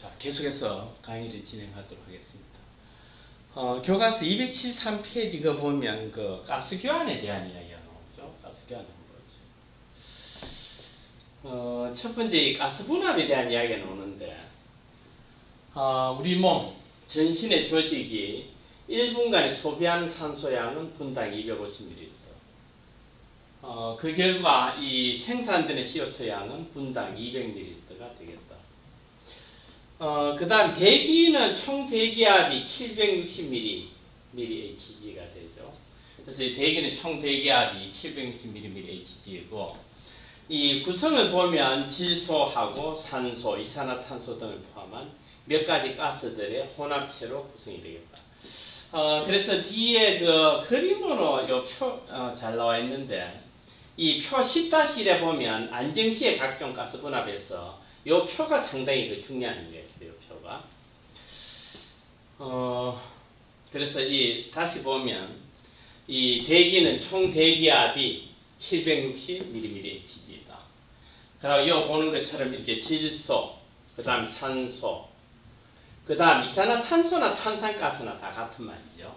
자, 계속해서 강의를 진행하도록 하겠습니다. 교과서 273페이지가 보면 그 가스 교환에 대한 이야기가 나오죠. 가스 교환은 뭐지? 첫 번째 이 가스 분압에 대한 이야기가 나오는데, 우리 몸 전신의 조직이 1분간에 소비하는 산소량은 분당 250ml. 그 결과 이 생산되는 CO2 양은 분당 200ml가 되겠다. 그 다음 대기는 총 대기압이 760mHg가 되죠. 그래서 이 대기는 총 대기압이 760mHg이고, 이 구성을 보면 질소하고 산소, 이산화탄소 등을 포함한 몇 가지 가스들의 혼합체로 구성이 되겠다. 그래서 뒤에 그 그림으로 요 표 잘 나와 있는데, 이 표 10-1에 보면 안정시의 각종 가스 분압에서 이 표가 상당히 중요한 거예요. 이 표가. 그래서 이 다시 보면 이 대기는 총 대기압이 760mmHg다. 그리고 이 보는 것처럼 이렇게 질소, 그다음 산소, 그다음 이산화탄소나 탄산가스나 다 같은 말이죠.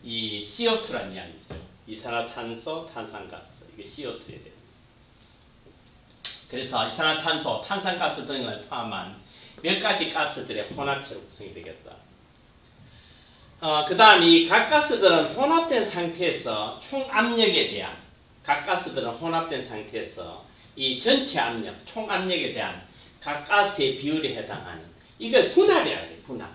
이 CO2란 이야기죠. 이산화탄소, 탄산가스 이게 CO2에 대해서. 그래서 이산화탄소, 탄산가스 등을 포함한 몇 가지 가스들의 혼합체로 구성이 되겠다. 그 다음 이 각 가스들은 혼합된 상태에서 총 압력에 대한, 각 가스들은 혼합된 상태에서 이 전체 압력, 총 압력에 대한 각 가스의 비율에 해당하는, 이걸 분압이라고 해요. 분압.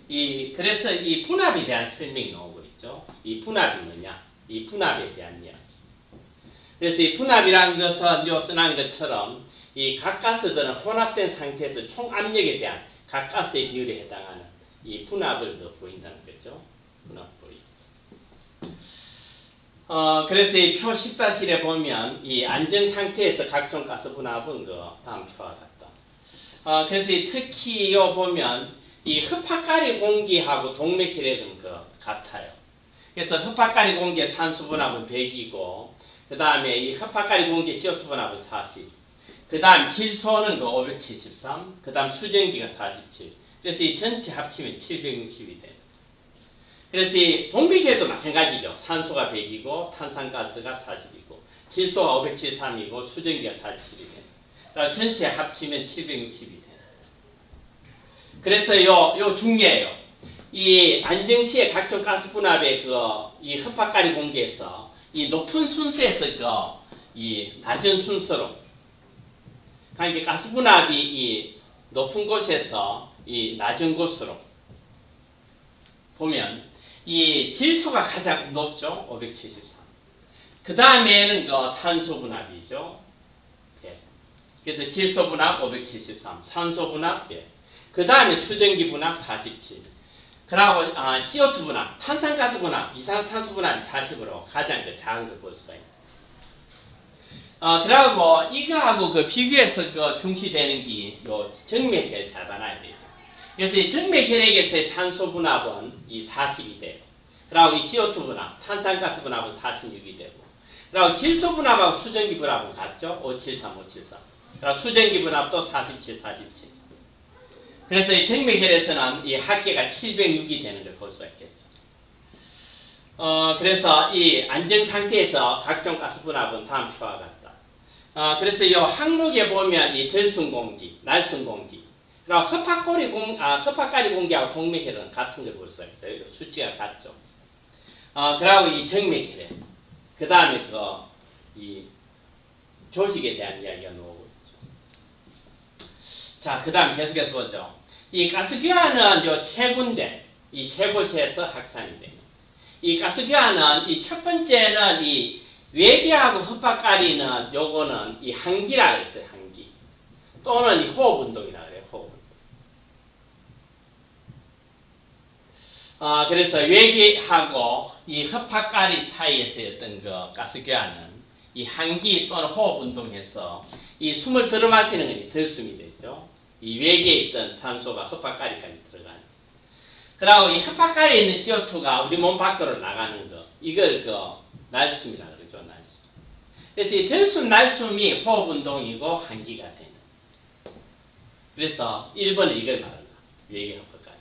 그래서 이 분압에 대한 설명이 나오고 있죠. 이 분압이 뭐냐? 이 분압에 대한 이야기. 그래서 이 분압이라는 것은 요 써난 것처럼 이 각 가스들은 혼합된 상태에서 총 압력에 대한 각 가스의 비율에 해당하는 이 분압을 보인다는 거죠. 분압 보이. 그래서 이 표 14실에 보면 이 안정 상태에서 각종 가스 분압은 그 다음 표와 같다. 그래서 특히 요 보면 이 흡합가리 공기하고 동맥혈액은 같아요. 그래서 흡합가리 공기의 산소 분압은 100이고, 그 다음에 이 흡합가리 공기의 CO2 분압은 40. 그 다음 질소는 573. 그 다음 수증기가 47. 그래서 이 전체 합치면 760이 돼요. 그래서 이 동맥에도 마찬가지죠. 산소가 100이고, 탄산가스가 40이고, 질소가 573이고, 수증기가 47이네. 그러니까 전체 합치면 760이 돼요. 그래서 요 중요해요. 이 안정시의 각종 가스 분압의 이 흡합가리 공기에서 이 높은 순서에서 이 낮은 순서로, 그러니까 가스 분압이 이 높은 곳에서 이 낮은 곳으로 보면 이 질소가 가장 높죠. 573. 그 다음에는 산소 분압이죠. 100. 그래서 질소 분압 573, 산소 분압 100. 그 다음에 수증기 분압 47. 그리고 CO2 분압, 탄산가스 분압, 이산화탄소 분압이 40으로 가장 작은 걸 볼 수가 있습니다. 그리고 이거하고 비교해서 중시되는 게 요 정맥혈액 잘 봐놔야 돼요. 그래서 이 정맥혈액에서의 산소 분압은 이 40이 돼요. 그리고 이 CO2 분압, 탄산가스 분압은 46이 되고, 그리고 질소 분압하고 수증기 분압은 같죠? 573, 573. 그리고 수증기 분압도 47, 47. 그래서 이 정맥혈에서는 이 합계가 706이 되는 걸 볼 수가 있겠죠. 그래서 이 안정 상태에서 각종 가스 분압은 다음 표와 같다. 그래서 이 항목에 보면 이 절순 공기, 날순 공기, 그리고 흡합가리 공기하고 동맥혈은 같은 걸 볼 수가 있어요. 수치가 같죠. 그리고 이 정맥혈, 그 다음에 이 조직에 대한 이야기가 나오고 있죠. 자, 그 다음 계속해서 보죠. 이 가스 교환은 세 군데, 이 세 곳에서 확산이 돼요. 이 가스 교환은 이 첫 번째는 이 외계하고 흡합가리는 요거는 이 항기라 그랬어요. 항기. 또는 이 호흡 운동이라 그래요. 호흡 운동. 그래서 외계하고 이 흡합가리 사이에서 어떤 가스 교환은 이 항기 또는 호흡 운동에서 이 숨을 들어마시는 것이 들숨이 되죠. 이 외계에 있던 산소가 흡합가리까지 들어가는. 그리고 이 흡합가리에 있는 CO2가 우리 몸 밖으로 나가는 거, 이걸 날숨이라 그러죠. 날숨. 그래서 이 들숨, 날숨이 호흡 운동이고 항기가 되는. 그래서 1번은 이걸 말한다. 외계 흡합가리.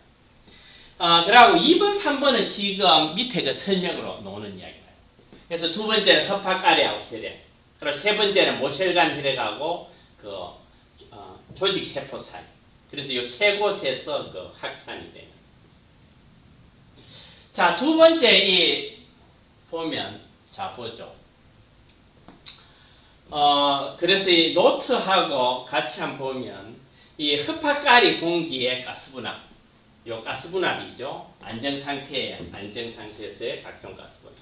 그리고 2번, 3번은 지금 밑에 그 설명으로 놓는 이야기예요. 그래서 두 번째는 흡합가리하고 혈액. 그리고 세 번째는 모혈관 혈액하고 조직 세포 사이. 그래서 이 세 곳에서 그 확산이 되는. 자, 두 번째 보면, 자, 보죠. 그래서 이 노트하고 같이 한번 보면, 이 흡합가리 공기의 가스분압. 요 가스분압이죠. 안정상태에서의 각종 가스분압.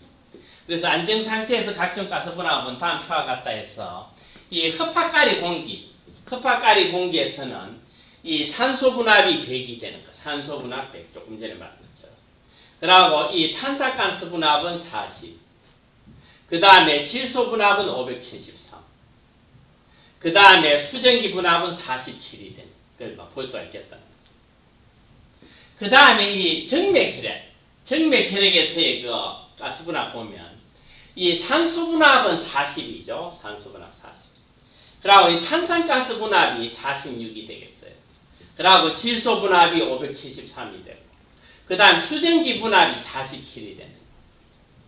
그래서 안정상태에서 각종 가스분압은 다음 표와 같다 해서, 이 흡합가리 공기에서는 이 산소분압이 100이 되는 거. 산소분압 100. 조금 전에 말한 것처럼. 그리고 이 탄산가스분압은 40. 그 다음에 질소분압은 573. 그 다음에 수증기 분압은 47이 되는 걸 볼 수가 있겠다. 그 다음에 이 정맥혈액에서의 그 가스분압 보면, 이 산소분압은 40이죠. 산소분압 40. 그리고 이 탄산가스분압이 46이 되겠어요. 그리고 질소분압이 573이 되고, 그 다음 수증기 분압이 47이 되는.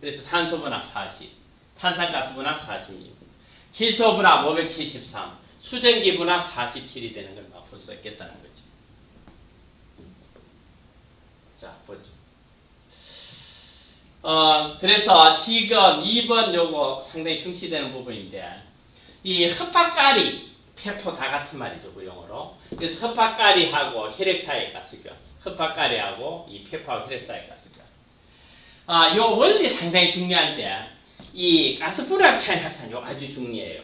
그래서 산소분압 40, 탄산가스분압 46, 질소분압 573, 수증기 분압 47이 되는 걸 볼 수 있겠다는 거죠. 자, 보죠. 그래서 지금 2번 요거 상당히 중시되는 부분인데, 이 흡합가리, 폐포 다 같은 말이죠, 그 용어로. 그래서 흡합가리하고 혈액 사이의 가스교환. 흡합가리하고 이 폐포하고 혈액 사이의 가스교환. 요 원리 상당히 중요한데, 이 가스분압 차이 확산 요 아주 중요해요.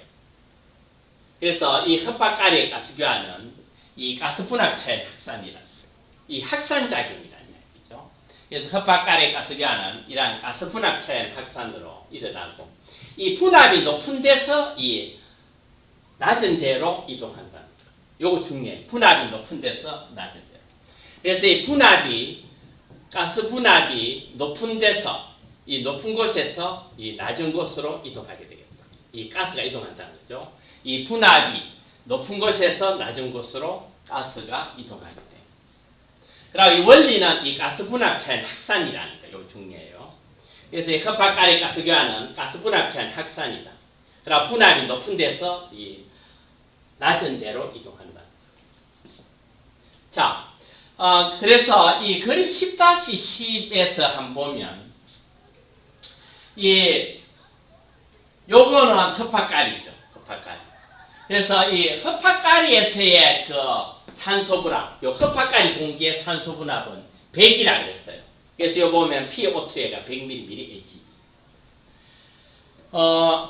그래서 이 흡합가리의 가스교환은 이 가스분압 차이 확산이라. 이 확산작용이라는 얘기죠. 그래서 흡합가리 가스교환은 이러한 가스분압 차이 확산으로 일어나고, 이 분압이 높은 데서 이 낮은 데로 이동한다는 거. 요거 중요해요. 분압이 높은 데서 낮은 데로. 그래서 이 가스 분압이 높은 데서, 이 높은 곳에서 이 낮은 곳으로 이동하게 되겠다. 이 가스가 이동한다는 거죠. 이 분압이 높은 곳에서 낮은 곳으로 가스가 이동하게 돼요. 그리고 이 원리는 이 가스 분압 차이 확산이라는 거. 요거 중요해요. 그래서 이 흡합가리 가스교환은 가스 분압 차이 확산이다. 그리고 분압이 높은 데서 이 낮은 데로 이동한다. 자, 그래서 이 그림 10-10에서 한번 보면, 요거는 흡합가리죠. 흡합가리. 그래서 이 흡합가리에서의 그 산소분압, 요 흡합가리 공기의 산소분압은 100이라고 했어요. 그래서 요 보면 PO2가 100ml/H.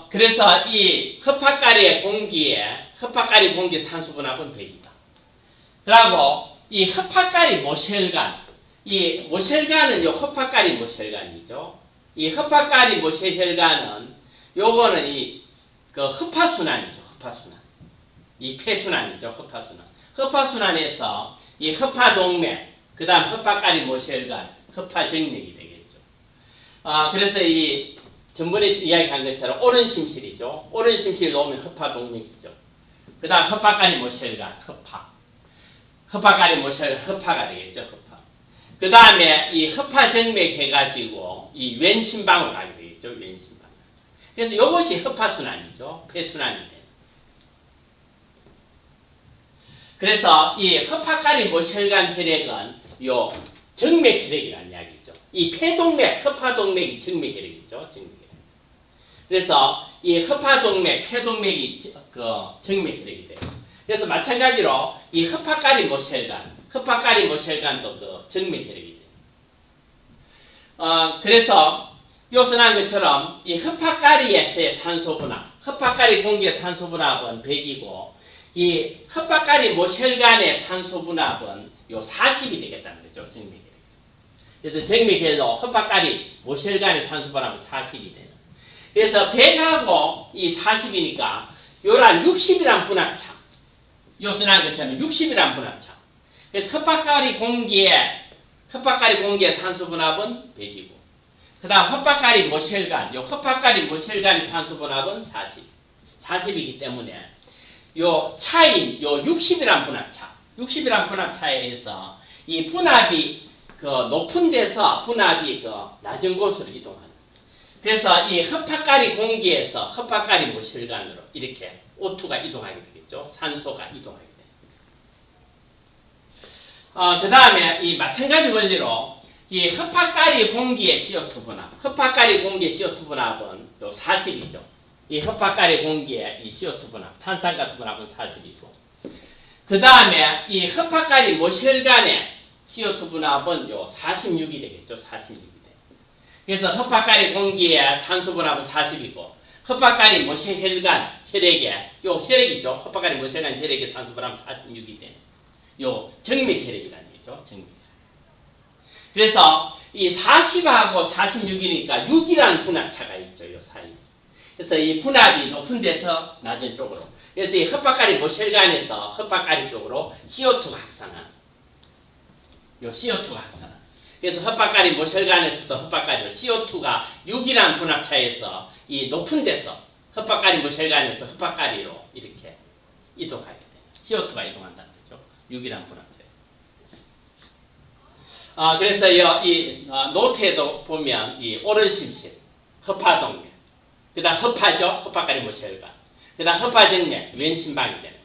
그래서 이 흡합가리 공기 산소분압은 100이다. 그리고 이 흡합가리 모혈관, 이 모혈관은 요 흡합가리 모혈관이죠. 이 흡합가리 모혈관은 요거는 그 흡하순환이죠. 흡하순환. 이 폐순환이죠. 흡하순환. 흡하순환에서 이 흡하동맥, 그 다음 흡합가리 모혈관, 흡하정맥이 되겠죠. 그래서 이 전번에 이야기한 것처럼 오른심실이죠. 오른심실 놓으면 흡하동맥이죠. 그 다음 흡합가리 모혈관, 흡합가리 모혈관, 흡하가 되겠죠. 흡하. 그 다음에 이 흡하정맥 해가지고 이 왼심방으로 가게 되겠죠. 왼심방. 그래서 이것이 흡하순환이죠. 폐순환이 돼요. 그래서 이 흡합가리 모혈관 혈액은 요 정맥혈액이라는 이야기죠. 이 폐동맥, 흡하동맥이 정맥혈액이죠. 정맥혈액. 그래서 이 흡하동맥, 폐동맥이 그 정맥혈액이 돼요. 그래서 마찬가지로 이 흡합가리 모혈관도 그 정맥혈액이 돼요. 그래서 여기서 난 것처럼 이 흡합가리에서의 산소분압, 흡합가리 공기의 산소분압은 100이고, 이 흡합가리 모혈관의 산소분압은 요 40이 되겠다는 거죠. 정맥혈액. 그래서 정맥혈로 흡합가리 모혈관의 산소분압은 40이 되는. 그래서 100하고 이 40이니까 요란 60이란 분압차. 여기서 난 것처럼 60이란 분압차. 그래서 흡합가리 공기의 산소분압은 100이고, 그 다음 흡합가리 모혈관, 요 흡합가리 모혈관의 산소분압은 40. 40이기 때문에 요 차인 요 60이란 분압차. 60이란 분압 차이에서 이 분압이 그 높은 데서 분압이 그 낮은 곳으로 이동하는. 그래서 이 흡합가리 공기에서 흡합가리 모실간으로 이렇게 O2가 이동하게 되겠죠. 산소가 이동하게 됩니다. 그 다음에 이 마찬가지 원리로 이 흡합가리 공기의 CO2 분압, 흡합가리 공기의 CO2 분압은 요 40이죠. 이 흡합가리 공기의 이 CO2 분압, 탄산가스 분압은 40이고, 그 다음에 이 흡합가리 모실간의 CO2 분압은 요 46이 되겠죠. 46이 돼. 그래서 흡합가리 공기의 산소 분압은 40이고, 흡합가리 모실간 혈액의 요 혈액이죠. 흡합가리 모실간 혈액의 산소 분압은 46이 돼. 요 정맥 혈액이라는 얘기죠. 정맥. 그래서 이 40하고 46이니까 6이라는 분압차가 있죠. 요 사이. 그래서 이 분압이 높은 데서 낮은 쪽으로. 그래서 이 흡합가리 모실간에서 흡합가리 쪽으로 CO2가 확산한. 요 CO2가 확산한. 그래서 흡합가리 모실간에서도 흡합가리로 CO2가 6이라는 분압차에서 이 높은 데서 흡합가리 모실간에서 흡합가리로 이렇게 이동하게 돼요. CO2가 이동한다는 거죠. 6이라는 분압차. 그래서 이 노트에도 보면 이 오른심실, 흡하동맥, 그 다음 흡하죠, 흡합가리 모실간, 그 다음 흡하정맥, 왼심방이 되는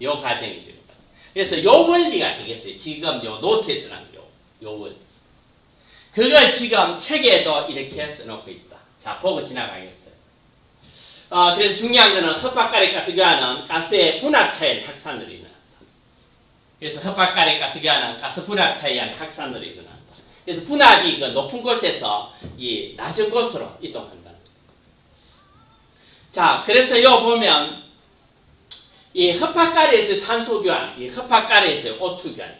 요 과정이 됩니다. 그래서 요 원리가 되겠어요. 지금 요 노트에 들어간 요 원리. 그걸 지금 책에도 이렇게 써놓고 있다. 자, 보고 지나가겠어요. 그래서 중요한 거는 흡합가리 가스교환은 가스의 분압차의 확산으로 일어난다. 그래서 흡합가리 가스교환은 가스 분압차에 의한 확산으로 일어난다. 그래서 분압이 그 높은 곳에서 이 낮은 곳으로 이동한다. 자, 그래서 요 보면 이 흡합가리에서 산소교환, 이 흡합가리에서 O2 교환.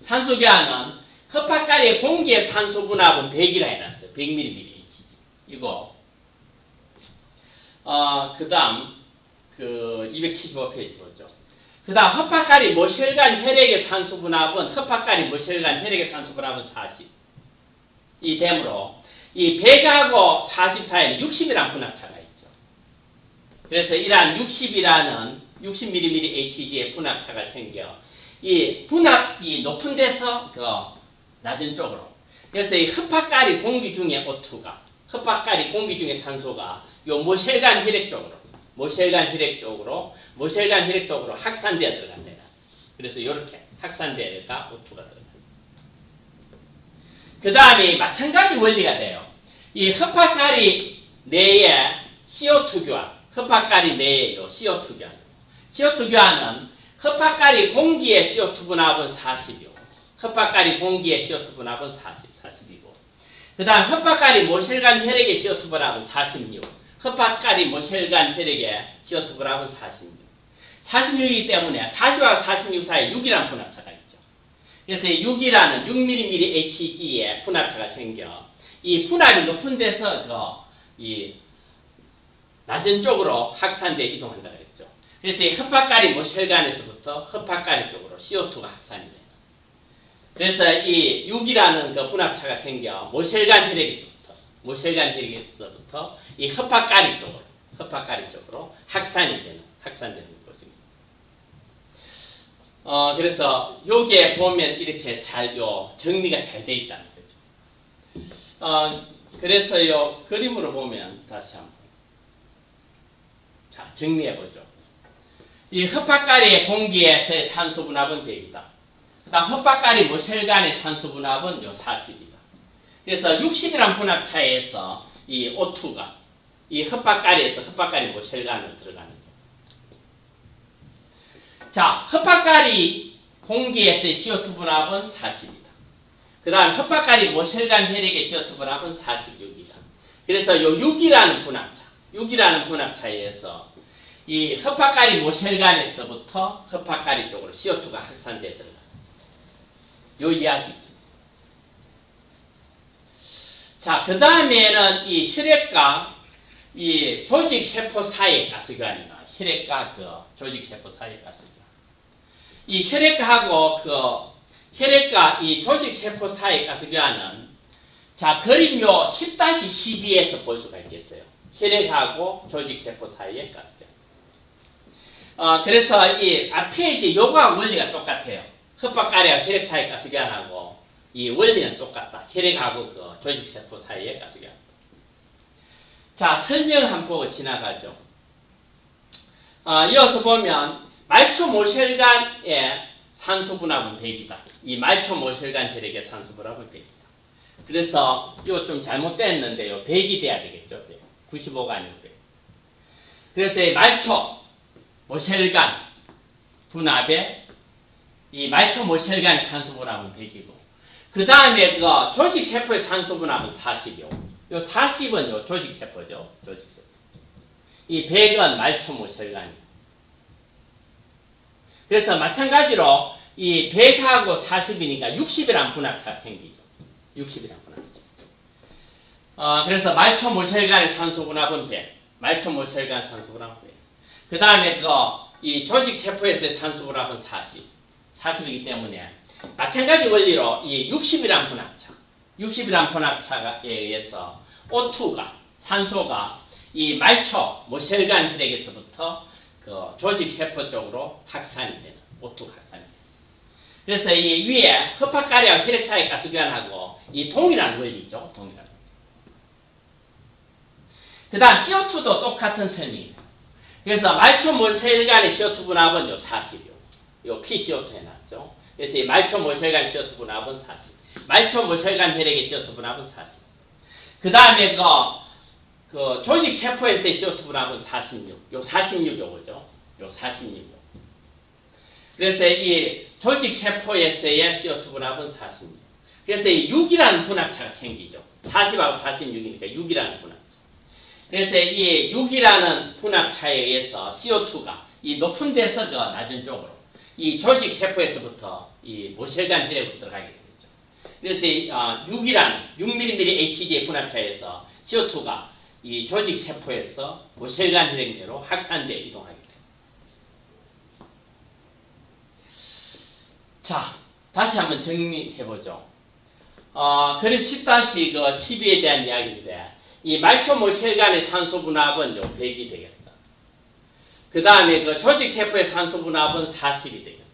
산소교환은 흡합가리의 공기의 산소 분압은 100이라 해놨어요. 100ml. 이거. 그 다음, 275페이지 보죠. 그 다음, 흡합가리 모실간 혈액의 산소 분압은, 흡합가리 모실간 혈액의 산소 분압은 40. 이 되므로, 이 100하고 40 사이에 60이라는 분압차가 있죠. 그래서 이러한 60mm의 HG의 분압차가 생겨, 이 분압이 높은 데서 낮은 쪽으로. 그래서 이 흡합가리 공기 중에 O2가, 흡합가리 공기 중에 산소가 요 모실간 혈액 쪽으로 확산되어 들어간다. 그래서 이렇게 확산되어가 O2가 들어간다. 그 다음에 마찬가지 원리가 돼요. 이 흡합가리 내에 CO2 교환, 흡합가리 내에 요 CO2 교환. CO2 교환은 흡합가리 공기의 CO2 분압은 40이고, 흡합가리 공기의 CO2 분압은 40이고, 그 다음 흡합가리 모실간 혈액의 CO2 분압은 46. 흡합가리 모실간 혈액의 CO2 분압은 46. 46이기 때문에 40와 46 사이에 6이라는 분압차가 있죠. 그래서 6mm의 HG의 분압차가 생겨, 이 분압이 높은 데서 이 낮은 쪽으로 확산되어 이동한다고 했죠. 그래서 이 흡합가리 모실간에서부터 흡합가리 쪽으로 CO2가 확산이 돼요. 그래서 이 6이라는 그 분압차가 생겨 모실간 혈액에서부터 이 흡합가리 쪽으로 확산되는 것입니다. 그래서 여기에 보면 이렇게 정리가 잘 돼 있다는 거죠. 그래서 요 그림으로 보면 다시 한번 자 정리해 보죠. 이 흡합가리의 공기에서의 산소 분압은 100이다. 그 다음 흡합가리 모실간의 산소 분압은 요 40이다. 그래서 60이라는 분압 차이에서 이 O2가 이 흡합가리에서 흡합가리 모실간으로 들어가는 거예요. 자, 흡합가리 공기에서의 CO2 분압은 40이다. 그 다음 흡합가리 모실간 혈액의 CO2 분압은 46이다. 그래서 요 6이라는 분압차에서 이 흡합가리 모실간에서부터 흡합가리 쪽으로 CO2가 확산되어 들어가요. 요 이야기. 자, 그 다음에는 이 혈액과 이 조직세포 사이의 가스교환이 나와요. 혈액과 조직세포 사이의 가스교환. 이 혈액과 이 조직세포 사이의 가스교환은 자, 그림요 10-12에서 볼 수가 있겠어요. 혈액하고 조직세포 사이의 가스교환. 그래서 이 앞에 이제 요거하고 원리가 똑같아요. 흡박가리하고 혈액 사이 가스기환하고 이 원리는 똑같다. 혈액하고 그 조직세포 사이의 가스기환. 자, 설명 한번 보고 지나가죠. 이어서 보면 말초모혈관의 산소분압은 100이다. 이 말초모혈관 혈액의 산소분압은 100이다. 그래서 이거 좀 잘못됐는데요. 100이 돼야 되겠죠. 95가 아니고 100. 그래서 이 말초모혈관 분압에 이 말초모혈관 산소분압은 100이고 그 다음에 그 조직세포의 산소분압은 40이요. 요 40은 요 조직세포죠. 조직세포. 이 100은 말초모혈관이에요. 그래서 마찬가지로 이 100하고 40이니까 60이라는 분압차가 생기죠. 60이라는 분압차. 그래서 말초모혈관의 산소분압은 100. 말초모혈관 산소분압은 100. 그 다음에 이 조직세포에서의 산소분압은 40. 40이기 때문에 마찬가지 원리로 이 60이라는 분압차. 60이라는 분압차에 의해서 O2가, 산소가 이 말초모혈관 혈액에서부터 그 조직세포 쪽으로 확산이 되는, O2 확산이 되는. 그래서 이 위에 흡합가리하고 혈액 사이 가스기환하고 이 동일한 원리죠. 동일한 원리. 그 다음 CO2도 똑같은 선이에요. 그래서 말초모혈관의 CO2 분압은 요 40이요. 요 PCO2 해놨죠. 그래서 이 말초모혈관 CO2 분압은 40. 말초모혈관 혈액의 CO2 분압은 40. 그 다음에 그 조직세포에서의 CO2 분압은 46. 요 46 요거죠. 요 46. 그래서 이 조직세포에서의 CO2 분압은 46. 그래서 이 6이라는 분압차가 생기죠. 40하고 46이니까 6이라는 분압차. 그래서 이 6이라는 분압차에 의해서 CO2가 이 높은 데서 저 낮은 쪽으로 이 조직세포에서부터 이 모혈관 혈액으로 들어가게 되겠죠. 그래서 이 6mm HG의 분압차에서 CO2가 이 조직세포에서 모혈관 혈액내로 확산되어 이동하게 됩니다. 자, 다시 한번 정리해보죠. 그림 10-12에 대한 이야기인데 이 말초모혈관의 산소분압은 100이 되겠다. 그 다음에 그 조직세포의 산소분압은 40이 되겠다.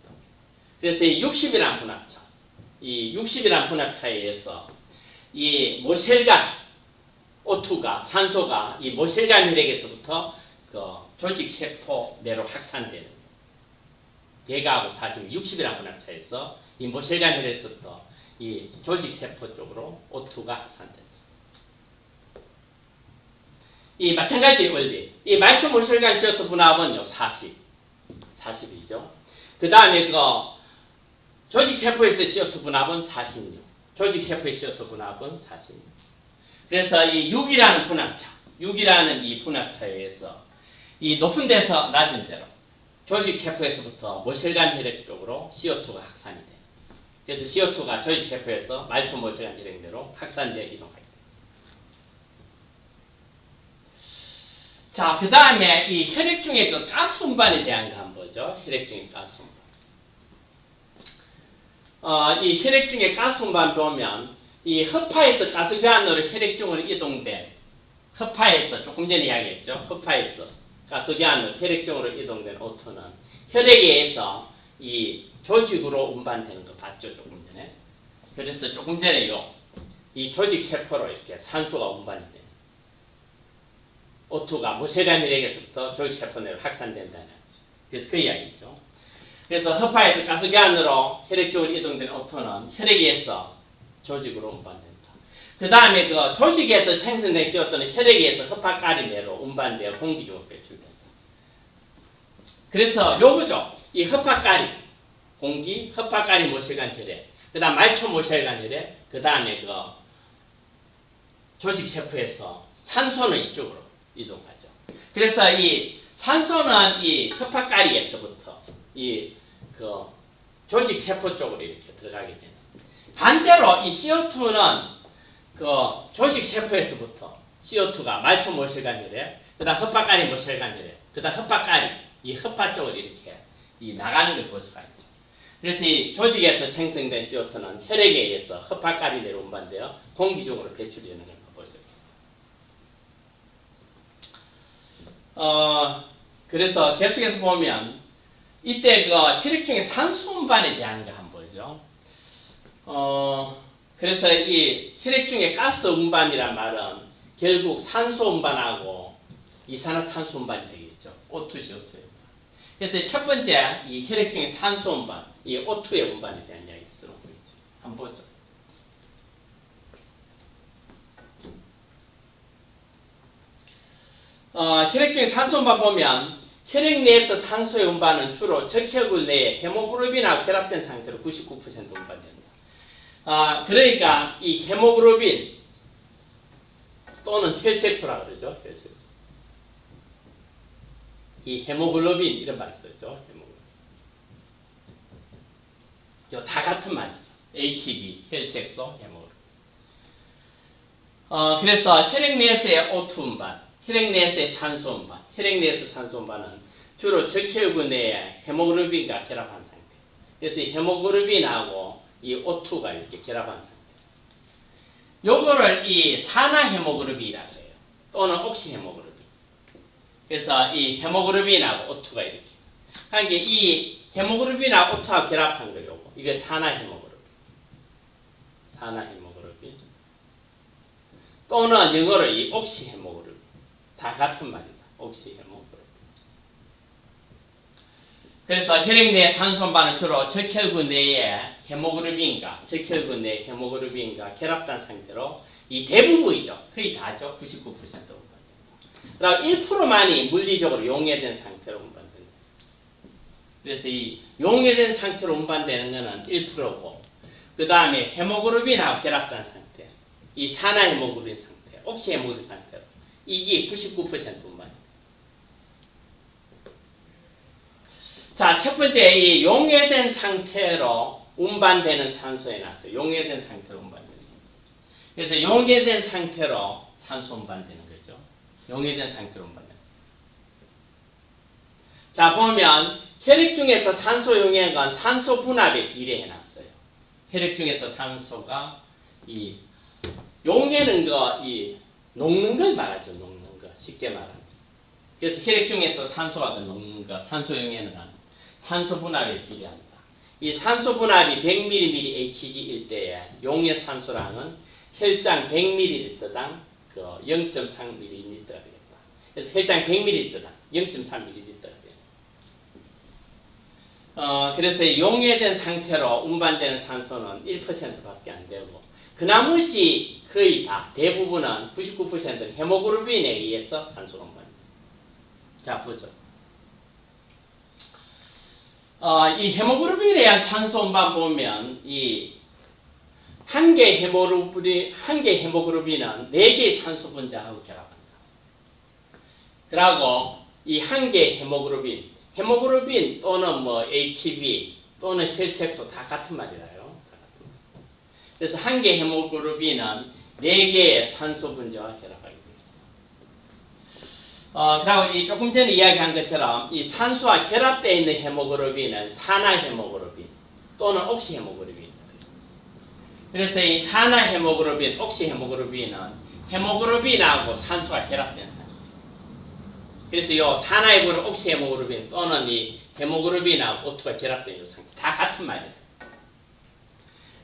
그래서 이 60이라는 분압차, 이 60이라는 분압차에 의해서 이 모혈관 O2가, 산소가 이 모혈관 혈액에서부터 그 조직세포 내로 확산되는 100하고 40, 60이라는 분압차에서 이 모혈관 혈액에서부터 이 조직세포 쪽으로 O2가 확산된다. 이 마찬가지 원리, 이 말초모혈관 CO2 분압은 40이죠. 그 다음에 조직세포에서 CO2 분압은 46. 조직세포의 CO2 분압은 46. 그래서 이 6이라는 분압차, 6이라는 이 분압차에 의해서 이 높은 데서 낮은 데로 조직세포에서부터 모혈관 혈액 쪽으로 CO2가 확산이 돼요. 그래서 CO2가 조직세포에서 말초모혈관 혈액내로 확산되어 이동하게 돼요. 자, 그 다음에 이 혈액 중에 그 가스 운반에 대한 거 한번 보죠. 혈액 중에 가스 운반. 이 혈액 중에 가스 운반 보면 이 허파에서 가스기환으로 혈액 중으로 이동된, 허파에서 조금 전에 이야기했죠. 허파에서 가스기환으로 혈액 중으로 이동된 O2는 혈액에 의해서 이 조직으로 운반되는 거 봤죠. 조금 전에. 그래서 조금 전에요. 이 조직세포로 이렇게 산소가 운반이 돼요. O2가 모혈관 혈액에서부터 조직세포 내로 확산된다는 그래서 그 이야기죠. 그래서 허파에서 가스기환으로 혈액 쪽으로 이동된 O2는 혈액에 의해서 조직으로 운반된다. 그 다음에 그 조직에서 생성된 CO2는 혈액에 의해서 허파가리 내로 운반되어 공기 중으로 배출된다. 그래서 요거죠. 이 허파가리, 공기, 허파가리 모혈관 혈액, 그 다음 말초 모혈관 혈액, 그 다음에 그 조직세포에서 산소는 이쪽으로 이동하죠. 그래서 이 산소는 이 허파가리에서부터 이 그 조직세포 쪽으로 이렇게 들어가게 됩니다. 반대로 이 CO2는 그 조직세포에서부터 CO2가 말초 모혈관 혈액, 그 다음 허파가리 모혈관 혈액, 그 다음 허파가리, 이 허파 쪽으로 이렇게 이 나가는 걸 볼 수가 있죠. 그래서 이 조직에서 생성된 CO2는 혈액에 의해서 허파가리 내로 운반되어 공기 중으로 배출되는 걸 볼 수 있습니다. 그래서 계속해서 보면 이때 그 혈액 중에 산소 운반에 대한 거 한번 보죠. 그래서 이 혈액 중에 가스 운반이란 말은 결국 산소 운반하고 이산화탄소 운반이 되겠죠. O2, CO2. 그래서 첫 번째 이 혈액 중에 산소 운반, 이 O2의 운반에 대한 이야기 들어보고 있죠. 한번 보죠. 혈액 중에 산소 운반 보면 혈액 내에서 산소의 운반은 주로 적혈구 내에 헤모글로빈하고 결합된 상태로 99% 운반된다. 그러니까 이 헤모글로빈 또는 혈색소라 그러죠. 혈색소. 이 헤모글로빈 이런 말 쓰죠. 헤모글로빈. 다 같은 말이죠. HB, 혈색소, 헤모글로빈. 그래서 혈액 내에서의 O2 운반, 혈액 내에서의 산소 운반, 혈액 내에서 산소 운반은 주로 적혈구 내에 헤모글로빈과 결합한 상태. 그래서 이 헤모글로빈하고 이 O2가 이렇게 결합한 상태. 요거를 이 산화 헤모글로빈이라고 해요. 또는 옥시 헤모글로빈. 그래서 이 헤모글로빈하고 O2가 이렇게. 그러니까 이 헤모글로빈하고 O2가 결합한 거예요. 이게 산화 헤모글로빈. 산화 헤모글로빈. 또는 영어로 이 옥시 헤모글로빈. 다 같은 말이다. 옥시 헤모글로빈. 그래서 혈액 내 산소 운반은 주로 적혈구 내에 헤모글로빈과 결합된 상태로 이 대부분이죠. 거의 다죠. 99% 운반됩니다. 그리고 1%만이 물리적으로 용해된 상태로 운반됩니다. 그래서 이 용해된 상태로 운반되는 것은 1%고 그 다음에 헤모글로빈하고 결합된 상태, 이 산화 헤모글로빈 상태, 옥시 헤모글로빈 상태로 이게 99% 운반입니다. 자, 첫 번째 이 용해된 상태로 운반되는 산소에 나서 용해된 상태로 운반되는 거죠. 그래서 용해된 상태로 산소 운반되는 거죠. 용해된 상태로 운반되는 거죠. 자, 보면 혈액 중에서 산소 용해한 건 산소 분압에 비례해놨어요. 혈액 중에서 산소가 이 용해는 거, 이 녹는 걸 말하죠. 녹는 거. 쉽게 말하면. 그래서 혈액 중에서 산소가 더 녹는 거, 산소 용해는 산소 분압에 비례합니다. 이 산소 분압이 100ml/Hg일 때에 용해 산소량은 혈장 100ml당 그 0.3ml가 되겠다. 그래서 혈장 100ml당 0.3ml가 돼요. 그래서 용해된 상태로 운반되는 산소는 1%밖에 안 되고 그 나머지 거의 다 대부분은 99%는 헤모글로빈에 의해서 산소가 운반됩니다. 자, 보죠. 이 헤모글로빈에 의한 산소 운반 보면 이 한 개 헤모글로빈은 4개의 산소 분자하고 결합한다. 그리고 이 한 개 헤모글로빈 또는 뭐 HB 또는 혈색소 다 같은 말이라요. 그래서 한 개 헤모글로빈은 4개의 산소 분자와 결합하게 됩니다. 그리고 이 조금 전에 이야기한 것처럼 이 산소와 결합되어 있는 헤모글로빈은 산화 헤모글로빈 또는 옥시 헤모글로빈. 그래서 이 산화 헤모글로빈, 옥시 헤모글로빈은 헤모글로빈하고 산소가 결합된 상태. 그래서 이 산화 헤모글로빈, 옥시 헤모글로빈 또는 이 헤모글로빈하고 O2가 결합된 이 상태. 다 같은 말이에요.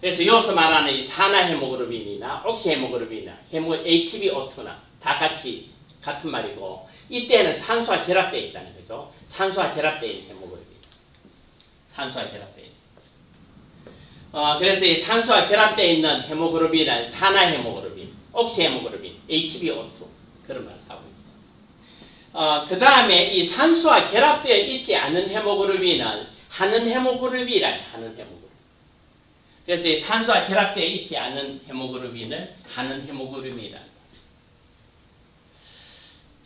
그래서 여기서 말하는 이 산화 헤모글로빈이나 옥시 헤모글로빈이나 HbO2나 다 같은 말이고 이때는 산소와 결합되어 있다는 거죠. 산소와 결합되어 있는 헤모글로빈. 산소와 결합되어 있는. 그래서 이 산소와 결합되어 있는 헤모글로빈은 산화 헤모글로빈, 옥시 헤모글로빈, HbO2 그런 말을 하고 있습니다. 그 다음에 이 산소와 결합되어 있지 않은 헤모글로빈은 하는 헤모글로빈이라는 하는 헤모글로빈. 그래서 이 산소와 결합되어 있지 않은 헤모글로빈을 하는 헤모글로빈이다.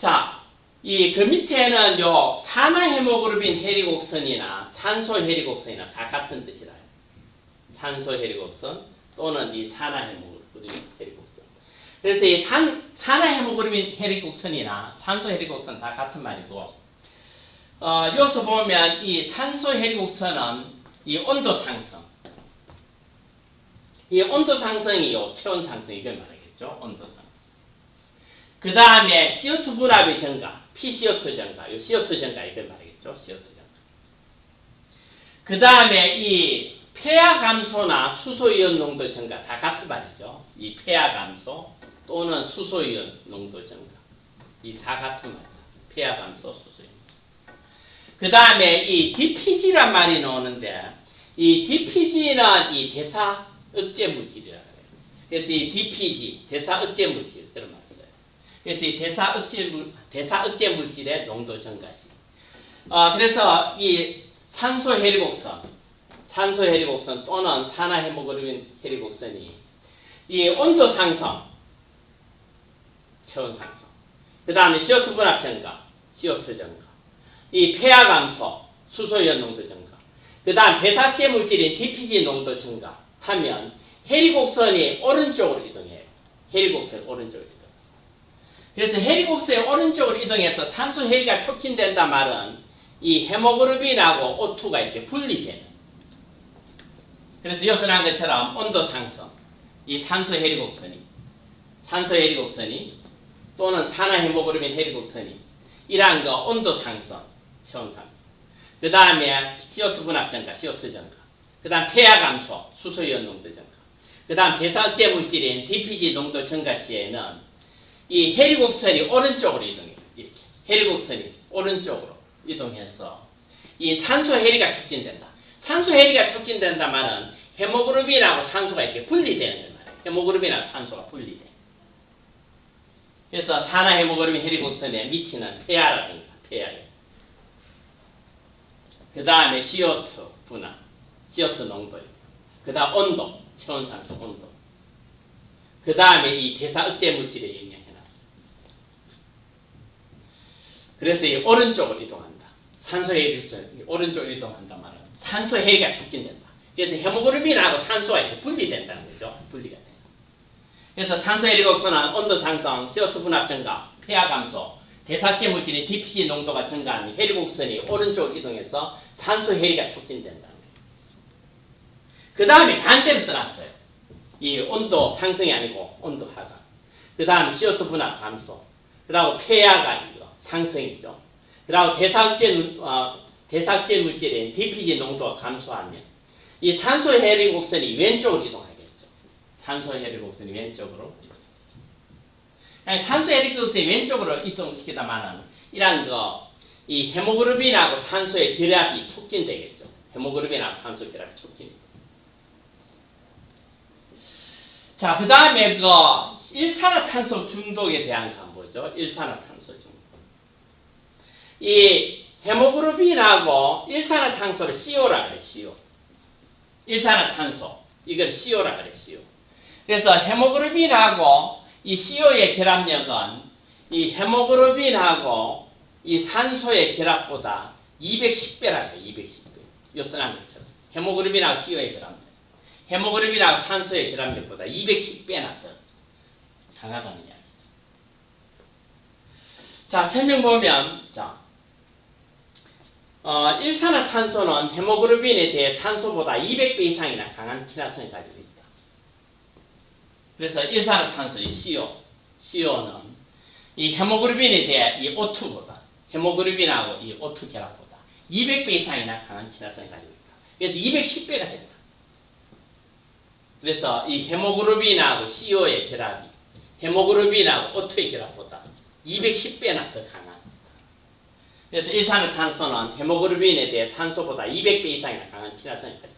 자, 그 밑에는 요 산화 헤모글로빈 혈액옥선이나 산소 혈액옥선이나 다 같은 뜻이다. 산소 혈액옥선 또는 이 산화 헤모글로빈 혈액옥선. 그래서 이 산화 헤모글로빈 혈액옥선이나 산소 혈액옥선 다 같은 말이고, 여기서 보면 이 산소 혈액옥선은 이 온도 상승. 이 온도 상승이 요 체온 상승 이걸 말하겠죠. 온도 상승. 그 다음에 CO2 분압의 증가. PCO2 증가, 이 CO2 증가 이걸 말하겠죠. CO2 증가. 그 다음에 이 폐하 감소나 수소이온 농도 증가 다 같은 말이죠. 이 폐하 감소 또는 수소이온 농도 증가 이 다 같은 말이죠. 폐하 감소, 수소이온. 그 다음에 이 DPG란 말이 나오는데 이 DPG는 이 대사 억제 물질이라고 해요. 그래서 이 DPG 대사 억제 물질 그런 말이에요. 그래서 이 대사 억제 물질의 농도 증가지. 그래서 이 산소 헤리곡선 또는 산화 헤모글로빈 헤리곡선이 이 온도 상승, 체온 상승, 그 다음에 CO2 분압 증가, CO2 증가, 이 폐하 감소, 수소이온 농도 증가, 그 다음 배삭제 물질인 DPG 농도 증가 하면 헤리곡선이 오른쪽으로 이동해요. 헤리곡선이 오른쪽으로 이동. 그래서 헤리곡선이 오른쪽으로 이동해서 산소 해리가 촉진된다 말은 이 헤모글로빈하고 O2가 이렇게 분리되는. 그래서 여기서 나온 것처럼 온도 상승, 이 산소 헤리곡선이 또는 산화 헤모글로빈 헤리곡선이 이러한 거 온도 상승, 체온 상승. 그 다음에 CO2 분압 증가, CO2 증가. 그 다음 폐하 감소, 수소이온 농도 증가. 그 다음 대사제 물질인 DPG 농도 증가 시에는 이 헤리곡선이 오른쪽으로 이동해요. 이렇게. 헤리곡선이 오른쪽으로 이동해서 이 산소 해리가 촉진된다. 산소 해리가 촉진된다 말은 헤모글로빈하고 산소가 이렇게 분리되는 거예요. 헤모글로빈하고 산소가 분리돼. 그래서 산화 헤모글로빈 헤리곡선에 미치는 폐하라든가 폐하예요. 그 다음에 CO2 분화, CO2 농도예요. 그 다음 온도, 체온 상승 온도. 그 다음에 이 대사 억제 물질에 영향해놨어요. 그래서 이 오른쪽으로 이동한다. 산소 해리곡선이 오른쪽으로 이동한다 말은 산소 해리가 촉진된다. 그래서 헤모글로빈하고 산소가 이렇게 분리된다는 거죠. 분리가 돼요. 그래서 산소 해리곡선은 온도 상승, CO2 분압 증가, 폐하 감소, 대사체 물질의 DPG 농도가 증가하니 해리곡선이 오른쪽으로 이동해서 산소 해리가 촉진된다는 거예요. 그 다음에 반대로 써놨어요. 이 온도 상승이 아니고 온도 하강. 그 다음 CO2 분압 감소. 그 다음 폐하가 이거 상승이죠. 그 다음 대사체 물질의 DPG 농도가 감소하면 이 산소 해리곡선이 왼쪽으로 이동하겠죠. 산소 해리곡선이 왼쪽으로 산소 해리곡선이 왼쪽으로 이동시키다마는 이런 이 헤모글로빈하고 산소의 결합이 촉진되겠죠. 헤모글로빈하고 산소 결합이 촉진됩니다. 자, 그 다음에 일산화탄소 중독에 대한 건 뭐죠? 일산화탄소 중독. 이 헤모글로빈하고 일산화탄소를 CO라 그래, CO. 일산화탄소. 이걸 CO라 그래, CO. 그래서 헤모글로빈하고 이 CO의 결합력은 이 헤모글로빈하고 이 산소의 결합보다 210배라고 해요, 210배. 요선한 것처럼. 헤모글로빈하고 CO의 결합력. 헤모글로빈하고 산소의 결합력보다 210배나 더 강하다는 이야기죠. 자, 설명 보면, 자, 일산화탄소는 헤모글로빈에 대해 산소보다 200배 이상이나 강한 친화성을 가지고 있다. 그래서 일산화탄소, 이 CO는 이 헤모글로빈에 대해 이 O2보다, 헤모글로빈하고 이 O2 결합보다 200배 이상이나 강한 친화성을 가지고 있다. 그래서 210배가 된다. 그래서 이 헤모글로빈하고 CO의 결합이 헤모글로빈하고 O2의 결합보다 210배나 더 강한. 그래서 일산화탄소는 헤모글로빈에 대해 산소보다 200배 이상이나 강한 친화성을 가지고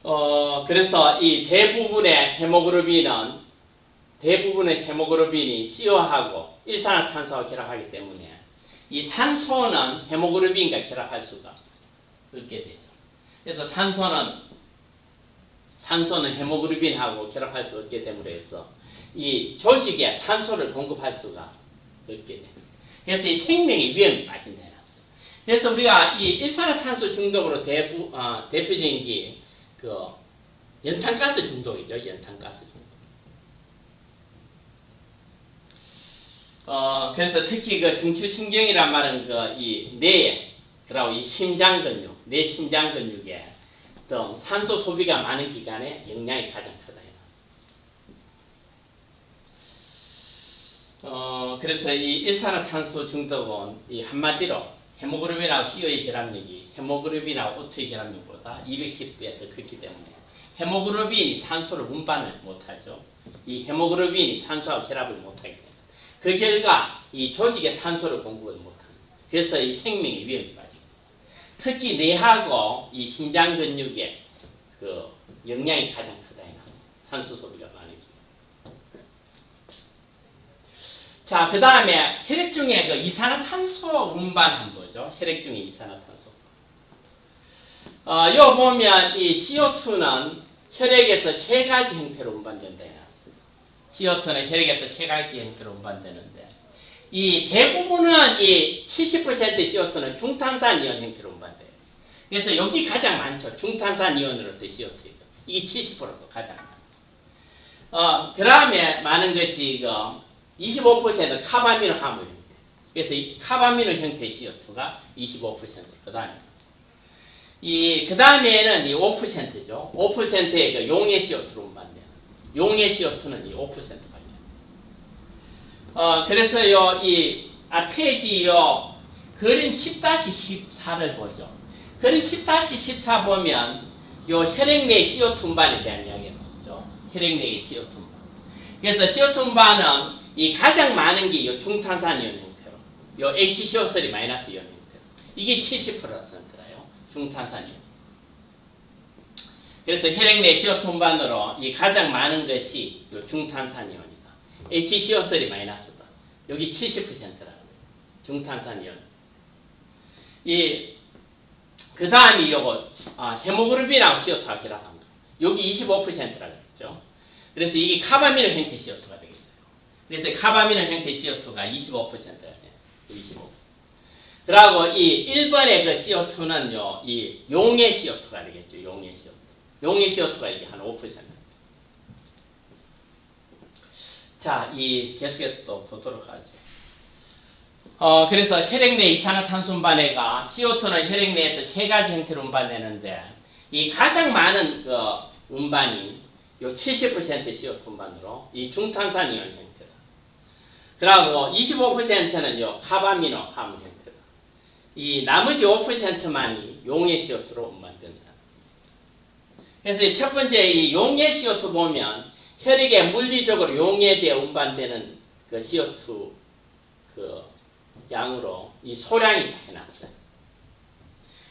있다. 그래서 이 대부분의 헤모글로빈이 CO하고 일산화탄소와 결합하기 때문에 이 산소는 헤모글로빈과 결합할 수가 없게 되죠. 그래서 산소는 헤모글로빈하고 결합할 수 없게 됨으로 해서 이 조직에 산소를 공급할 수가 없게 됩니다. 그래서 이 생명의 위험이 빠진다. 그래서 우리가 이 일산화탄소 중독으로 대표적인 게 연탄가스 중독이죠. 연탄가스 중독. 그래서 특히 중추신경이란 말은 이 뇌에, 그리고 이 심장근육, 뇌 심장근육에 등 산소 소비가 많은 기관에 영향이 가장 크다. 그래서 이 일산화탄소 중독은 이 한마디로 헤모글로빈하고 CO의 결합력이 헤모글로빈하고 O2의 결합력보다 210배 더 크기 때문에 헤모글로빈이 산소를 운반을 못하죠. 이 헤모글로빈이 산소하고 결합을 못하기 때문에 그 결과 이 조직에 산소를 공급을 못합니다. 그래서 이 생명의 위험이 빠집니다. 특히 뇌하고 이 심장 근육에 그 영향이 가장 크다. 산소 소비가 많이. 자, 그 다음에 혈액 중에 그 이산화탄소 운반 한번 보죠. 혈액 중에 이산화탄소. 요 보면 이 CO2는 혈액에서 세 가지 형태로 운반된다. CO2는 혈액에서 세 가지 형태로 운반되는데, 이 대부분은 이 70%의 CO2는 중탄산이온 형태로 운반돼요. 그래서 여기 가장 많죠. 중탄산이온으로서 CO2. 이게 70%도 가장 많아요. 그 다음에 많은 것이 25% 카바미노 화물. 그래서 이 카바미노 형태의 CO2가 25%. 그 다음에는 이 5%죠. 5%의 그 용해 CO2로 운반돼요. 용해 CO2는 이 5%까지. 그래서요, 이 앞에 그림 10-14를 보죠. 그림 10-14 보면 요 혈액 내 CO2 운반에 대한 이야기가 나오죠. 혈액 내의 CO2 운반. 그래서 CO2 운반은 이 가장 많은 게 요 중탄산이온 형태로, 요 HCO3 마이너스 이온 형태로. 이게 70%라요. 중탄산이온. 그래서 혈액 내 CO2 운반으로 이 가장 많은 것이 요 중탄산이온이다. HCO3 마이너스다. 여기 70%라고. 중탄산이온. 그 다음이 요거, 헤모글로빈하고 CO2가 결합합니다. 여기 25%라고 했죠. 그래서 이게 카바미노 형태 CO2가 되겠어요. 그래서 카바미노 형태 CO2가 25%예요. 25%. 그리고 이 1번의 그 CO2는요, 이 용해 CO2가 되겠죠. 용해 CO2. 용해 CO2가 이게 한 5%. 자, 계속해서 또 보도록 하죠. 그래서 혈액 내 이산화탄소 운반해가 CO2는 혈액 내에서 세 가지 형태로 운반되는데, 이 가장 많은 그 운반이 요 70%의 CO2 운반으로 이 중탄산이온 형태다. 그리고 25%는 요 카바미노 화물 형태다. 이 나머지 5%만이 용해 CO2로 운반된다. 그래서 첫 번째 이 용해 CO2 보면 혈액에 물리적으로 용해되어 운반되는 그 CO2 그 양으로 이 소량이 해놨어요.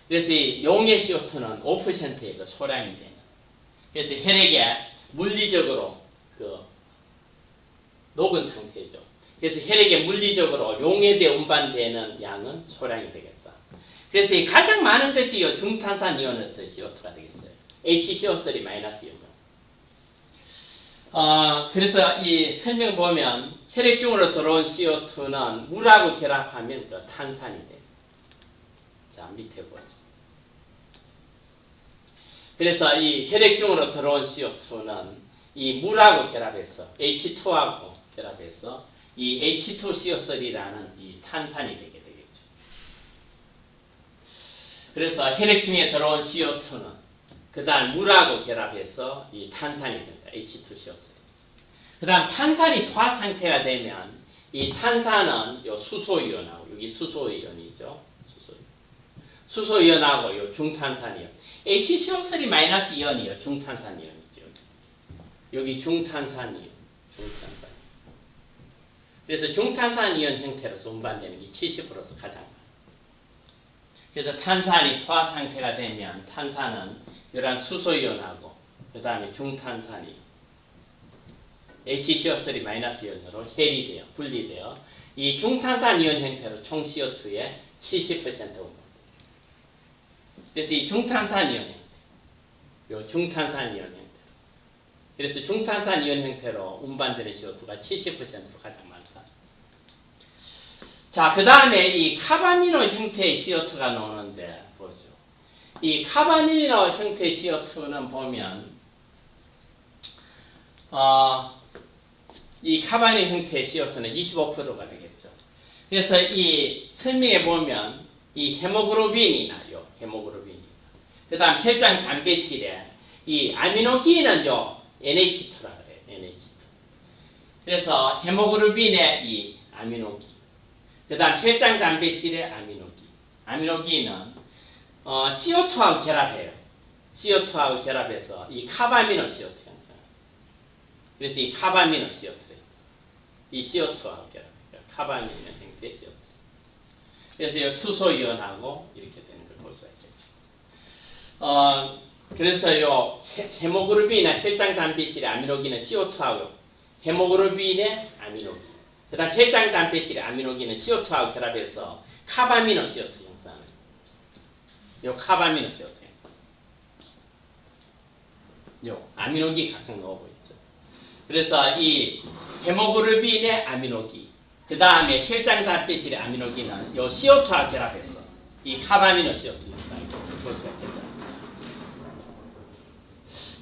그래서 이 용해 CO2는 5%의 그 소량이 되는. 그래서 혈액에 물리적으로 그 녹은 상태죠. 그래서 혈액에 물리적으로 용해되어 운반되는 양은 소량이 되겠다. 그래서 이 가장 많은 것이 이 중탄산이온에서 CO2가 되겠어요. HCO3 마이너스 이온. 그래서 이 설명 보면 혈액 중으로 들어온 CO2는 물하고 결합하면 그 탄산이 돼요. 자, 밑에 보죠. 그래서 이 혈액 중으로 들어온 CO2는 이 물하고 결합해서 H2하고 결합해서 이 H2CO3라는 이 탄산이 되게 되겠죠. 그래서 혈액 중에 들어온 CO2는 그 다음 물하고 결합해서 이 탄산이 된다. H2CO3. 그 다음 탄산이 토화 상태가 되면 이 탄산은 요 수소이온하고 여기 수소이온이죠. 수소이온하고 요 중탄산이온. HCO3 마이너스 이온이요. 중탄산이온이죠. 여기 중탄산이온. 중탄산. 그래서 중탄산이온 형태로서 운반되는 게 70%도 가장 많아요. 그래서 탄산이 토화 상태가 되면 탄산은 이러한 수소이온하고 그 다음에 중탄산이온. HCO3 마이너스 이온으로 헬이 돼요. 분리돼요. 이 중탄산이온 형태로 총 CO2의 70% 운반. 그래서 이 중탄산이온 형태. 요 중탄산이온 형태. 그래서 중탄산이온 형태로 운반되는 CO2가 70%로 가장 많다. 자, 그 다음에 이 카바미노 형태의 CO2가 나오는데 보죠. 이 카바미노 형태의 CO2는 보면 이 카바미노 형태의 CO2는 25%가 되겠죠. 그래서 이 설명에 보면 이 헤모글로빈이 나요. 헤모글로빈이. 그 다음 혈장 단백질에 이 아미노기는요 NH2라 그래요. NH2. 그래서 헤모글로빈의 이 아미노기, 그 다음 혈장 단백질의 아미노기. 아미노기는 CO2하고 결합해요. CO2하고 결합해서 이 카바미노 CO2 형성. 그래서 이 카바미노 CO2. 이 CO2하고 결합해요. 카바미노 형태의 CO2. 그래서 이 수소이온하고 이렇게 되는 걸 볼 수가 있겠죠. 그래서 요 헤모글로빈이나 혈장 단백질의 아미노기는 CO2하고 헤모글로빈의 아미노기. 그 다음 혈장 단백질의 아미노기는 CO2하고 결합해서 카바미노 CO2 형성하는 요 카바미노 CO2 형성. 요 아미노기 각각 넣어보고 있죠. 그래서 이 헤모글로빈의 아미노기, 그 다음에 혈장 단백질의 아미노기는 요 CO2하고 결합해서 이 카바미노 CO2 형성을 볼 수가 있겠죠.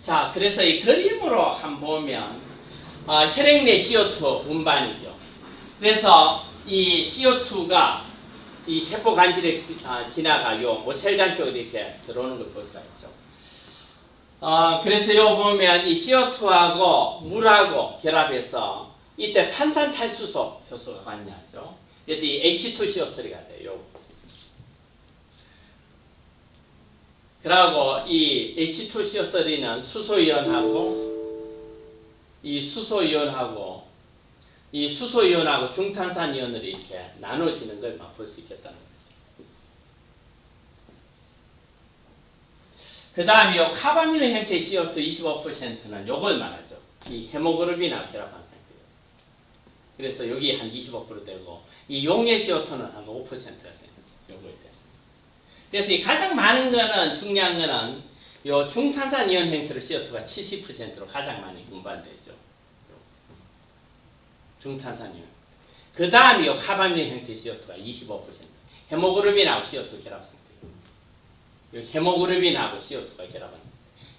자, 그래서 이 그림으로 한번 보면 혈액 내 CO2 운반이죠. 그래서 이 CO2가 이 세포 간질에 지나가 요 모혈관 쪽으로 이렇게 들어오는 걸 볼 수가 있죠. 그래서 요 보면 이 CO2하고 물하고 결합해서 이때 탄산탈수소 효소가 관여하죠. 그래서 이 H2CO3가 돼요. 그리고 이 H2CO3는 수소이온하고 중탄산이온으로 이렇게 나눠지는 걸 볼 수 있겠다는 거죠. 그 다음에 요 카바미노 형태의 CO2 25%는 요걸 말하죠. 이 헤모글로빈하고 결합한 상태예요. 그래서 여기 한 25% 되고, 이 용의 CO2는 한 5%가 되는 요거에 대해서. 그래서 이 가장 많은 거는, 중요한 거는 요 중탄산이온 형태로 CO2가 70%로 가장 많이 운반되죠. 중탄산이온. 그 다음에 요 카바미노 형태의 CO2가 25%. 헤모글로빈하고 CO2 결합 상태. 요 헤모글로빈하고 CO2가 결합한.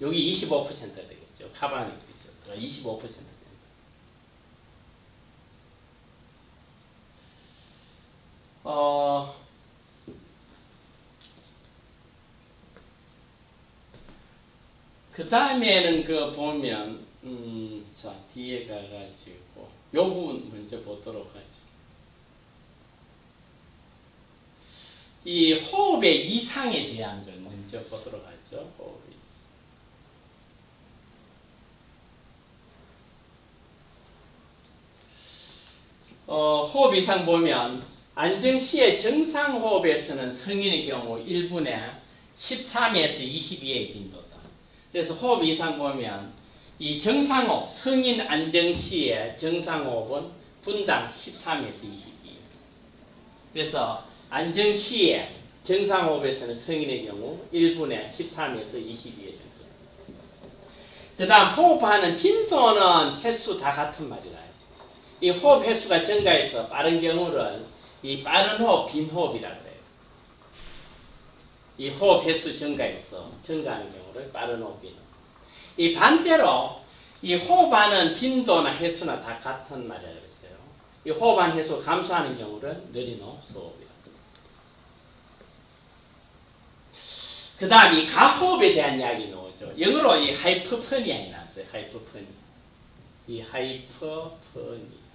여기 25%가 되겠죠. 카바미노 CO2가 25% 됩니다. 그 다음에는 보면, 자, 뒤에 가가지고, 요 부분 먼저 보도록 하죠. 이 호흡의 이상에 대한 걸 먼저 보도록 하죠. 호흡 이상 보면, 안정 시의 정상 호흡에서는 성인의 경우 1분에 13에서 22의 빈도다. 그래서 호흡 이상 보면 이 정상호흡, 성인 안정 시의 정상호흡은 분당 13에서 22. 그래서 안정 시의 정상호흡에서는 성인의 경우 1분에 13에서 22의 정도. 그 다음 호흡하는 빈도는 횟수 다 같은 말이라. 이 호흡 횟수가 증가해서 빠른 경우를 이 빠른 호흡, 빈호흡이라고 해요. 이 호흡 횟수 증가해서 증가하는 경우를 빠른 호흡, 빈호흡. 이 반대로 이 호흡하는 빈도나 횟수나 다 같은 말이라고 했어요. 이 호흡하는 횟수 감소하는 경우를 느린 호흡, 소호흡이라고 합니다. 그 다음 이 가호흡에 대한 이야기 나오죠. 영어로 이 하이퍼퍼니아이 나왔어요. 하이퍼퍼니. 이 하이퍼퍼니.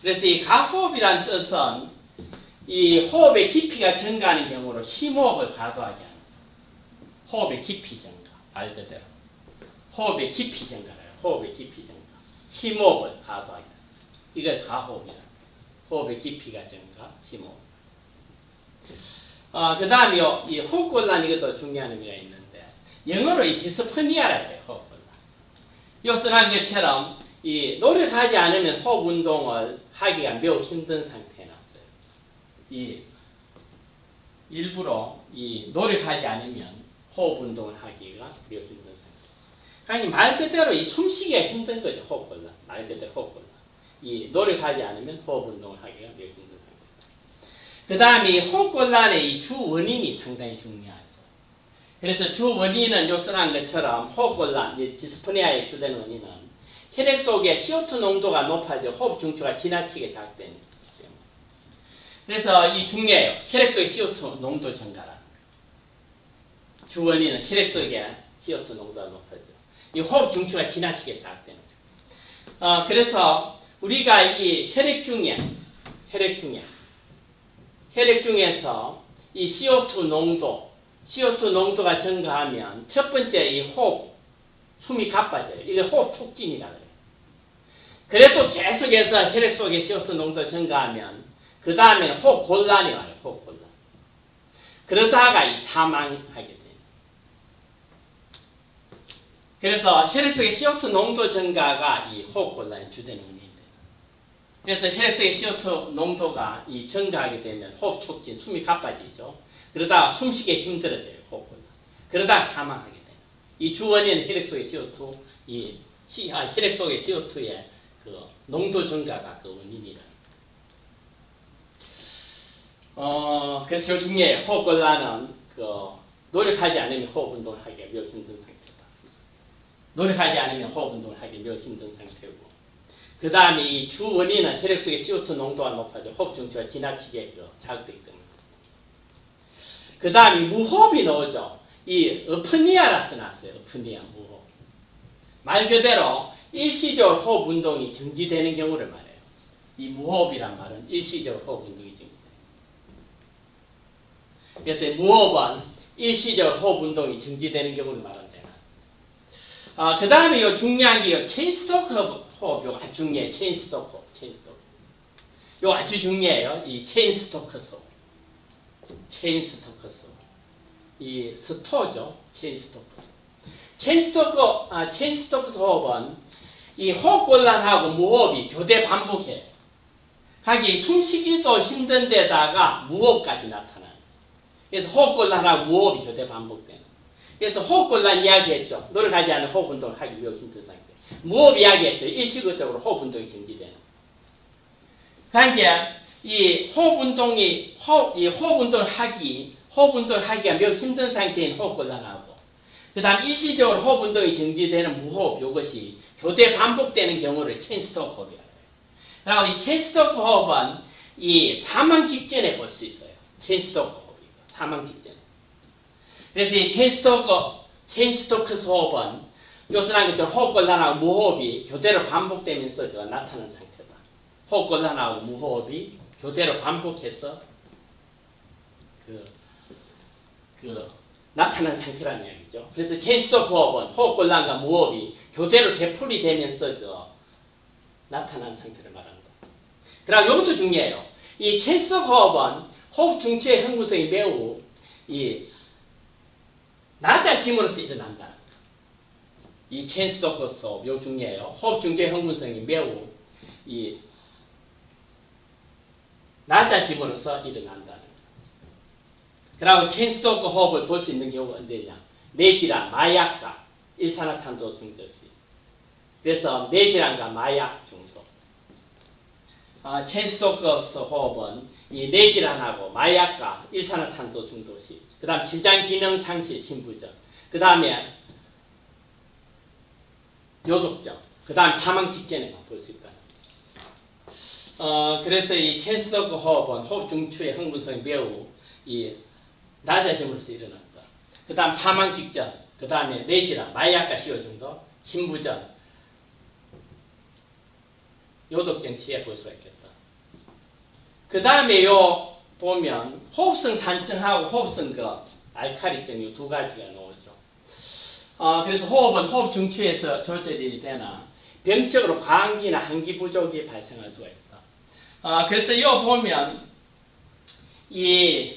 그래서 이 가호흡이라는 뜻은 이 호흡의 깊이가 증가하는 경우로 심호흡을 과도하게 하는 거예요. 호흡의 깊이 증가, 말 그대로. 호흡의 깊이 증가래요. 호흡의 깊이 증가. 심호흡을 과도하게 하는 거예요. 이걸 가호흡이라. 호흡의 깊이가 증가, 심호흡. 그 다음에 이 호흡곤란, 이것도 중요한 의미가 있는데, 영어로 이 디스퍼니아라고 해요. 호흡곤란. 여기서 한 것처럼 이 노력하지 않으면 호흡 운동을 하기가 매우 힘든 상태에 놨어요. 이 일부러 이 노력하지 않으면 호흡 운동을 하기가 매우 힘든 상태. 그러니까 말 그대로 이 숨쉬기가 힘든 거죠. 호흡곤란. 말 그대로 호흡곤란. 이 노력하지 않으면 호흡 운동을 하기가 매우 힘든 상태. 그 다음에 이 호흡곤란의 이 주 원인이 상당히 중요하죠. 그래서 주 원인은 요 써난 것처럼 호흡곤란, 디스퍼니아의 주된 원인은 혈액 속에 CO2 농도가 높아져 호흡 중추가 지나치게 자극되는 거죠. 그래서 이 중요해요. 혈액 속에 CO2 농도 증가라는 거예요. 주 원인은 혈액 속에 CO2 농도가 높아져. 이 호흡 중추가 지나치게 자극되는 거죠. 그래서 우리가 이 혈액 중에서 이 CO2 농도가 증가하면 첫 번째 이 호흡, 숨이 가빠져요. 이게 호흡 촉진이라고 해요. 그래도 계속해서 혈액 속에 CO2 농도 증가하면 그 다음에는 호흡 곤란이 와요. 호흡 곤란. 그러다가 이 사망하게 돼요. 그래서 혈액 속의 CO2 농도 증가가 이 호흡 곤란의 주된 원인이 돼요. 그래서 혈액 속의 CO2 농도가 이 증가하게 되면 호흡 촉진, 숨이 가빠지죠. 그러다가 숨쉬기 힘들어져요. 호흡 곤란. 그러다가 사망하게 돼요. 이 주 원인은 혈액 속의 CO2, 혈액 속의 CO2의 그 농도 증가가 그 원인이라. 그래서 저 중에 호흡 곤란은 노력하지 않으면 호흡 운동을 하기가 매우 힘든 상태다. 노력하지 않으면 호흡 운동을 하기 매우 힘든 상태고, 그 다음에 이 주 원인은 혈액 속의 CO2 농도가 높아져 호흡 중추가 지나치게 자극되기 때문에. 그 다음에 무호흡이 나오죠. 이 어프니아라 써놨어요. 어프니아, 무호흡. 말 그대로 일시적으로 호흡 운동이 정지되는 경우를 말해요. 이 무호흡이란 말은 일시적으로 호흡 운동이 정지돼요. 그래서 무호흡은 일시적으로 호흡 운동이 정지되는 경우를 말한다. 그 다음에 요 중요한 게 체인스토크 호흡, 요 아주 중요해요. 체인스토크 호흡, 요 아주 중요해요. 이 체인스토크 호흡. 이 스토죠. 체인스토크 호흡은 이 호흡 곤란하고 무호흡이 교대 반복해요. 하기 숨쉬기도 힘든 데다가 무호흡까지 나타나요. 그래서 호흡 곤란하고 무호흡이 교대 반복되는. 그래서 호흡 곤란 이야기했죠. 노력하지 않은 호흡 운동을 하기 매우 힘든 상태. 무호흡 이야기했죠. 일시적으로 호흡 운동이 정지되는. 그러니까 이 호흡 운동을 하기가 매우 힘든 상태인 호흡 곤란하고, 그 다음 일시적으로 호흡 운동이 정지되는 무호흡, 이것이 교대 반복되는 경우를 체인스토크 호흡이라고 해요. 그리고 이 체인스토크 호흡은 이 사망 직전에 볼 수 있어요. 체인스토크 호흡이 사망 직전에. 그래서 이 체인스토크 호흡은 요술한 것처럼 호흡 곤란하고 무호흡이 교대로 반복되면서 나타나는 상태다. 호흡 곤란하고 무호흡이 교대로 반복해서 나타나는 상태라는 이야기죠. 그래서 체인스토크 호흡은 호흡 곤란과 무호흡이 교대로 되풀이 되면서 나타나는 상태를 말합니다. 그리고 이것도 중요해요. 이 체인스토크 호흡은 호흡 중추의 흥분성이 매우 낮아짐으로써 일어난다. 이 체인스토크 호흡, 요 중요해요. 호흡 중추의 흥분성이 매우 낮아짐으로써 일어난다. 그리고 체인스토크 호흡을 볼 수 있는 경우가 언제냐? 뇌질환, 마약과 일산화탄소 중독시. 그래서 뇌질환과 마약 중독. 체인스토크 호흡은 이 뇌질환하고 마약과 일산화탄소 중독시. 그 다음 심장 기능 상실, 심부전. 그 다음에 요독증. 그 다음 사망 직전에만 볼 수 있다. 그래서 이 체인스토크 호흡은 호흡 중추의 흥분성이 매우 낮아짐으로써 일어난다. 그 다음 사망 직전, 그 다음에 뇌질환, 마약과 시효 중독, 심부전, 요독증 시에 볼 수가 있겠다. 그 다음에 보면 호흡성 산증하고 호흡성 알칼리증 이 두 가지가 나오죠. 그래서 호흡은 호흡 중추에서 조절이 되나 병적으로 과항기나 한기 부족이 발생할 수가 있다. 그래서 보면 이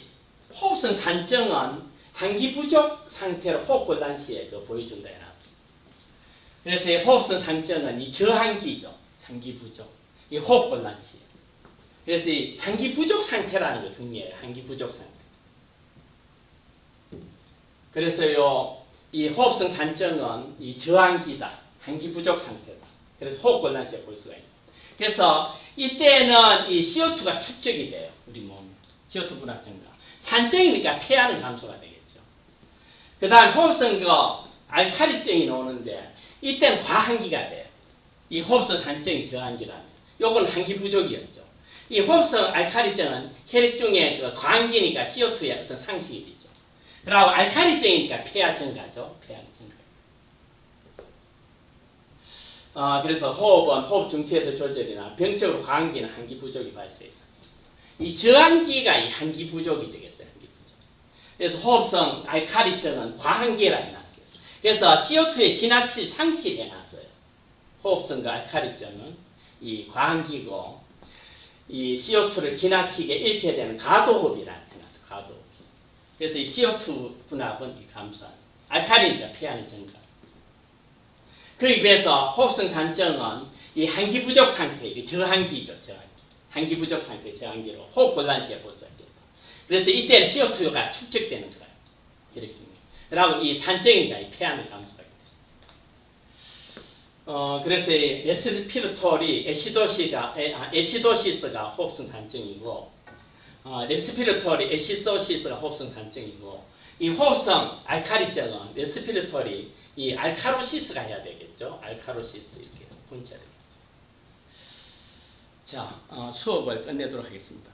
호흡성 산증은 한기 부족 상태로 호흡 곤란 시에 보여준다. 그래서 이 호흡성 산증은 이 저항기죠. 한기 부족. 이 호흡 곤란 시. 그래서 이 한기 부족 상태라는 거 중요해요. 한기 부족 상태. 그래서 이 호흡성 산증은 이 저항기다. 한기 부족 상태다. 그래서 호흡 곤란 시에 볼 수가 있어요. 그래서 이때는 이 CO2가 축적이 돼요. 우리 몸. CO2 분화 증가. 산증이니까 폐하는 감소가 되겠죠. 그 다음 호흡성 알칼리증이 나오는데 이때는 과한기가 돼요. 이 호흡성 산증이 저항기라면. 요건 한기 부족이었죠. 이 호흡성 알칼리증은 혈액 중에 과한기니까 CO2의 어떤 상식이 되죠. 그리고 알칼리증이니까 폐하 증가죠. 폐하 증가. 그래서 호흡은 호흡 중추에서 조절이나 병적으로 과한기는 한기 부족이 발생해요. 이 저항기가 이 한기 부족이 되겠어요. 한기 부족. 그래서 호흡성 알칼리성은 과한기라 해놨어요. 그래서 CO2의 진압시 상실해놨어요. 호흡성과 알칼리성은 이 과한기고 이 CO2를 지나치게 잃게 되는 가도흡이라 해놨어요. 가도흡. 그래서 이 CO2 분압은 감소하는 알칼리니까 폐암이 증가. 그에 비해서 호흡성 단정은 이 한기 부족 상태, 이게 저항기죠, 저항기. 한기 부족 상태, 저항기로 호흡 곤란시에 보수하게. 그래서 이때는 CO2가 축적되는 거예요. 이렇게. 그리고 이 단정이자 이 폐암을 감소하게 됩니다. 그래서 이 레스피르토리 에시도시스가 호흡성 단정이고, 레스피르토리 에시도시스가 호흡성 단정이고, 이 호흡성 알칼리성은 레스피르토리 이 알카로시스가 해야 되겠죠. 알카로시스 이렇게 분자를. 자, 수업을 끝내도록 하겠습니다.